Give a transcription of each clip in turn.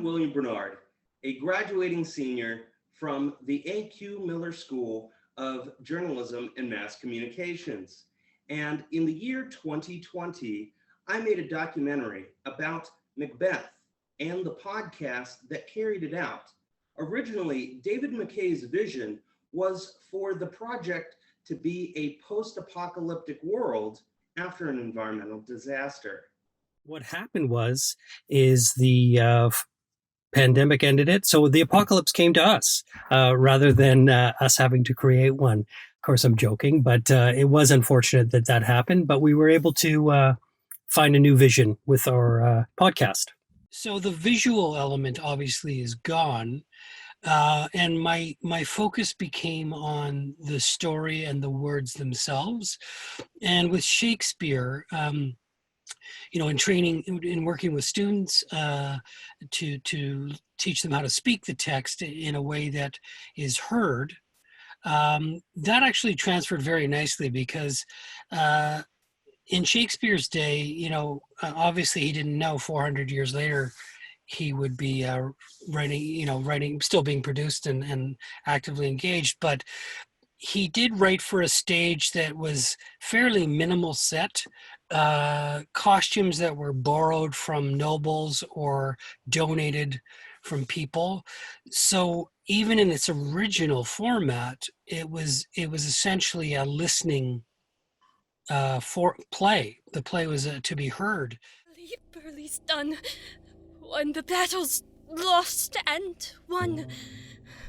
I'm William Bernard, a graduating senior from the A.Q. Miller School of Journalism and Mass Communications. And in the year 2020, I made a documentary about Macbeth and the podcast that carried it out. Originally, David McKay's vision was for the project to be a post-apocalyptic world after an environmental disaster. What happened is the pandemic ended it, so the apocalypse came to us rather than us having to create one. Of course, I'm joking, but it was unfortunate that happened. But we were able to find a new vision with our podcast. So the visual element obviously is gone. And my focus became on the story and the words themselves. And with Shakespeare, in training, in working with students to teach them how to speak the text in a way that is heard, that actually transferred very nicely because in Shakespeare's day, obviously he didn't know 400 years later he would be writing, still being produced and actively engaged. But he did write for a stage that was fairly minimal set, costumes that were borrowed from nobles or donated from people. So even in its original format, it was essentially a listening for play. The play was to be heard. Burley's done. When the battle's lost and won.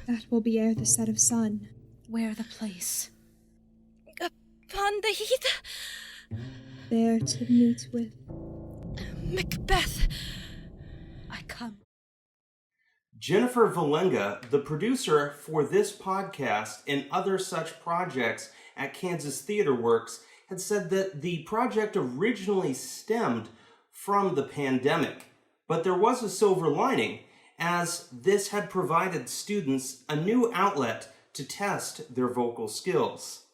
That will be ere the set of sun. Where the place? Upon the heath. There to meet with Macbeth. I come. Jennifer Valenga, the producer for this podcast and other such projects at Kansas Theater Works, had said that the project originally stemmed from the pandemic, but there was a silver lining, as this had provided students a new outlet to test their vocal skills.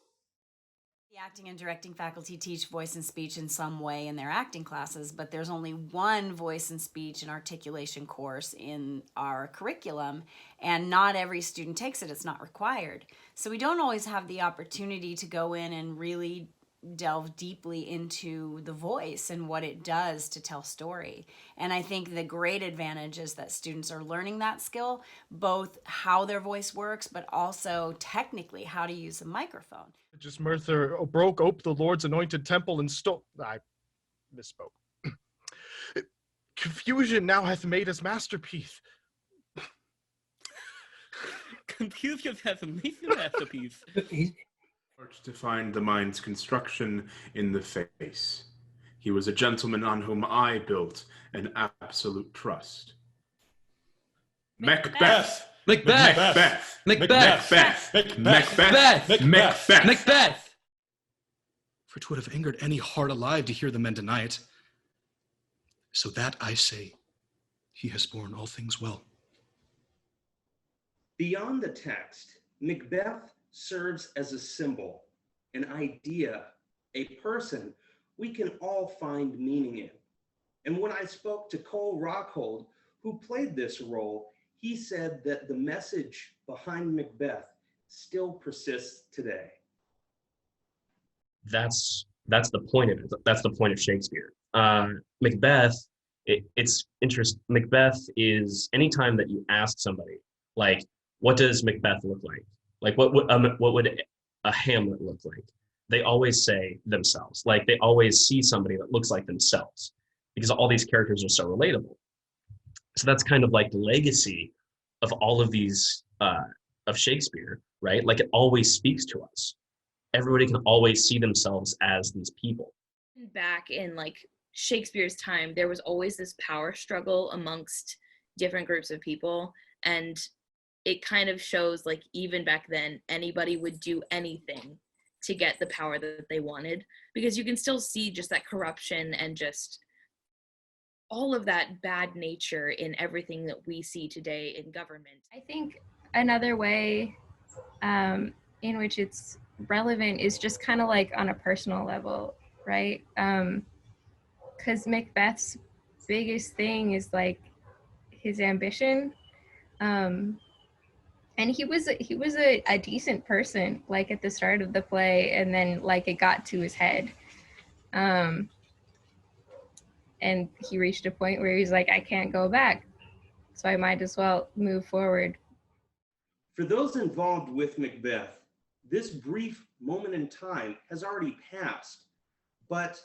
The acting and directing faculty teach voice and speech in some way in their acting classes, but there's only one voice and speech and articulation course in our curriculum, and not every student takes it. It's not required. So we don't always have the opportunity to go in and really delve deeply into the voice and what it does to tell story. And I think the great advantage is that students are learning that skill, both how their voice works, but also technically how to use a microphone. Just Merthyr broke ope the Lord's anointed temple and stole... I misspoke. Confusion now hath made his masterpiece. Confusion hath made his masterpiece. To find the mind's construction in the face. He was a gentleman on whom I built an absolute trust. Macbeth! Macbeth! Macbeth! Macbeth! Macbeth! Macbeth! Macbeth! Macbeth! For 'twould have angered any heart alive to hear the men deny it. So that I say, he has borne all things well. Beyond the text, Macbeth serves as a symbol, an idea, a person we can all find meaning in. And when I spoke to Cole Rockhold, who played this role, he said that the message behind Macbeth still persists today. That's the point of it. That's the point of Shakespeare. Macbeth, it's interesting. Macbeth is anytime that you ask somebody, like, what does Macbeth look like? Like, what would a Hamlet look like? They always say themselves. Like, they always see somebody that looks like themselves because all these characters are so relatable. So that's kind of like the legacy of all of these, of Shakespeare, right? Like, it always speaks to us. Everybody can always see themselves as these people. Back in like Shakespeare's time, there was always this power struggle amongst different groups of people, and it kind of shows like even back then anybody would do anything to get the power that they wanted, because you can still see just that corruption and just all of that bad nature in everything that we see today in government. I think another way in which it's relevant is just kind of like on a personal level, right? Because Macbeth's biggest thing is like his ambition. And he was a decent person, like at the start of the play, and then like it got to his head. And he reached a point where he's like, I can't go back, so I might as well move forward. For those involved with Macbeth, this brief moment in time has already passed, but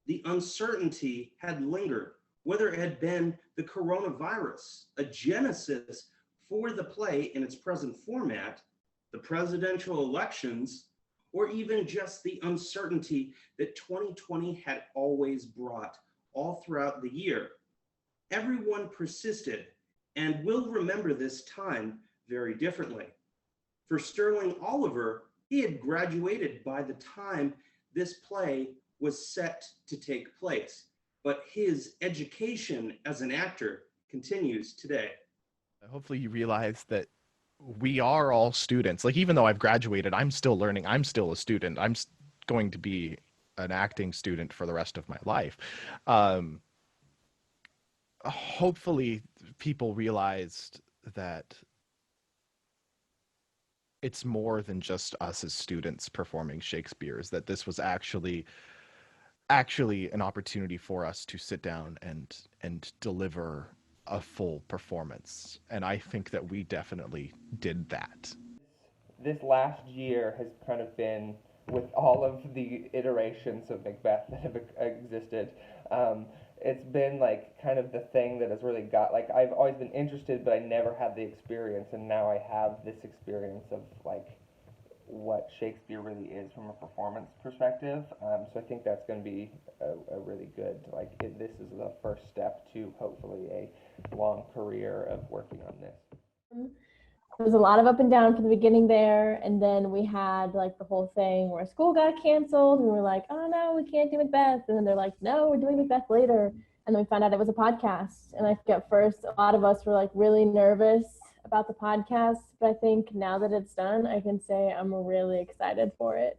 the uncertainty had lingered, whether it had been the coronavirus, a genesis for the play in its present format, the presidential elections, or even just the uncertainty that 2020 had always brought all throughout the year. Everyone persisted and will remember this time very differently. For Sterling Oliver, he had graduated by the time this play was set to take place, but his education as an actor continues today. Hopefully you realize that we are all students. Like, even though I've graduated, I'm still learning. I'm still a student. I'm going to be an acting student for the rest of my life. Hopefully people realized that it's more than just us as students performing Shakespeare's, that this was actually an opportunity for us to sit down and deliver a full performance. And I think that we definitely did that. This last year has kind of been, with all of the iterations of Macbeth that have existed, it's been like kind of the thing that has really got, like, I've always been interested, but I never had the experience, and now I have this experience of like what Shakespeare really is from a performance perspective. So I think that's going to be a really good, like, this is the first step to hopefully a long career of working on this. There was a lot of up and down from the beginning there, and then we had like the whole thing where school got canceled, and we were like, oh no, we can't do Macbeth, and then they're like, no, we're doing Macbeth later, and then we found out it was a podcast. And I think at first a lot of us were like really nervous about the podcast, but I think now that it's done, I can say I'm really excited for it.